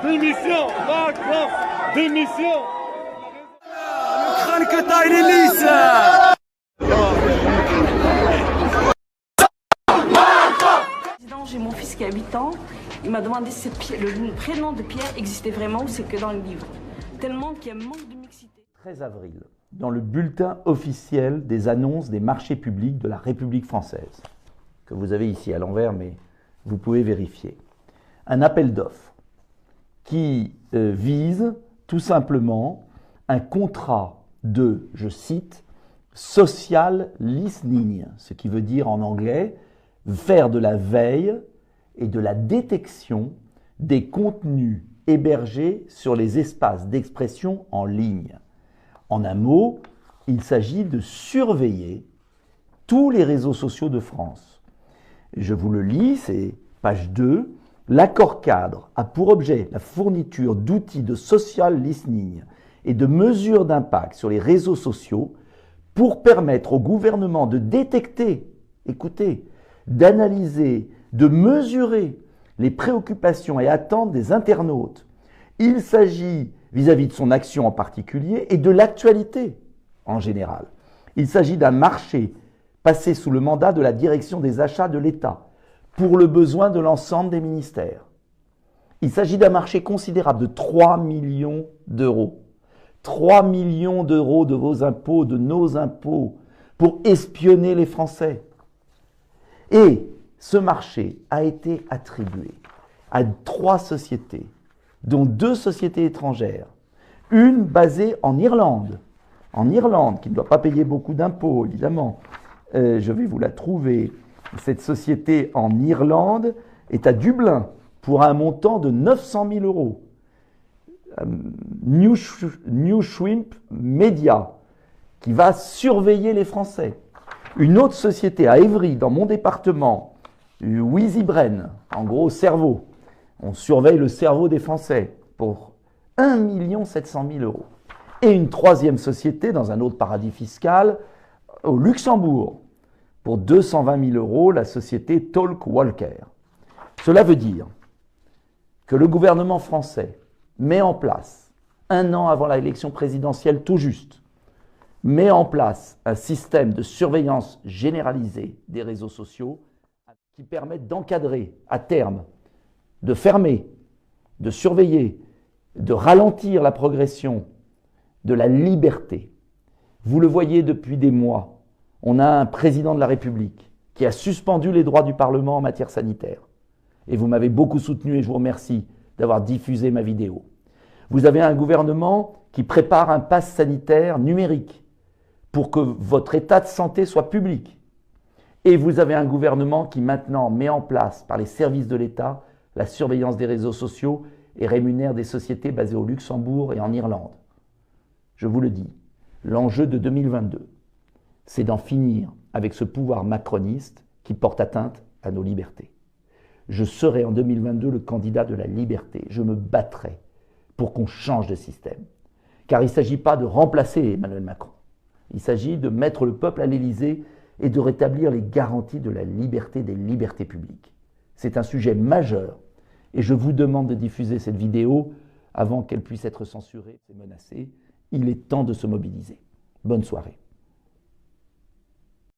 Démission! Macron! Démission! Le crâne que t'as, il est lisse! J'ai mon fils qui a 8 ans, il m'a demandé si le prénom de Pierre existait vraiment ou c'est que dans le livre. Tellement qu'il y a un manque de mixité. 13 avril, dans le bulletin officiel des annonces des marchés publics de la République française, que vous avez ici à l'envers, mais vous pouvez vérifier. Un appel d'offres qui vise tout simplement un contrat de, je cite, social listening, ce qui veut dire en anglais faire de la veille et de la détection des contenus hébergés sur les espaces d'expression en ligne. En un mot, il s'agit de surveiller tous les réseaux sociaux de France. Je vous le lis, c'est page 2. L'accord cadre a pour objet la fourniture d'outils de social listening et de mesures d'impact sur les réseaux sociaux pour permettre au gouvernement de détecter, écoutez, d'analyser, de mesurer les préoccupations et attentes des internautes. Il s'agit vis-à-vis de son action en particulier et de l'actualité en général. Il s'agit d'un marché passé sous le mandat de la direction des achats de l'État pour le besoin de l'ensemble des ministères. Il s'agit d'un marché considérable de 3 millions d'euros. 3 millions d'euros de vos impôts, de nos impôts, pour espionner les Français. Et ce marché a été attribué à 3 sociétés, dont 2 sociétés étrangères. Une basée en Irlande, qui ne doit pas payer beaucoup d'impôts, évidemment. Je vais vous la trouver. Cette société en Irlande est à Dublin pour un montant de 900 000 euros. New Shrimp Media, qui va surveiller les Français. Une autre société à Évry, dans mon département, WheezyBrain, en gros cerveau. On surveille le cerveau des Français pour 1 700 000 euros. Et une troisième société dans un autre paradis fiscal, au Luxembourg, pour 220 000 euros, la société Talkwalker. Cela veut dire que le gouvernement français met en place, 1 an avant l'élection présidentielle tout juste, met en place un système de surveillance généralisée des réseaux sociaux qui permettent d'encadrer à terme, de fermer, de surveiller, de ralentir la progression de la liberté. Vous le voyez depuis des mois. On a un président de la République qui a suspendu les droits du Parlement en matière sanitaire. Et vous m'avez beaucoup soutenu et je vous remercie d'avoir diffusé ma vidéo. Vous avez un gouvernement qui prépare un pass sanitaire numérique pour que votre état de santé soit public. Et vous avez un gouvernement qui maintenant met en place par les services de l'État la surveillance des réseaux sociaux et rémunère des sociétés basées au Luxembourg et en Irlande. Je vous le dis, l'enjeu de 2022, c'est d'en finir avec ce pouvoir macroniste qui porte atteinte à nos libertés. Je serai en 2022 le candidat de la liberté. Je me battrai pour qu'on change de système. Car il ne s'agit pas de remplacer Emmanuel Macron. Il s'agit de mettre le peuple à l'Élysée et de rétablir les garanties de la liberté des libertés publiques. C'est un sujet majeur et je vous demande de diffuser cette vidéo avant qu'elle puisse être censurée et menacée. Il est temps de se mobiliser. Bonne soirée.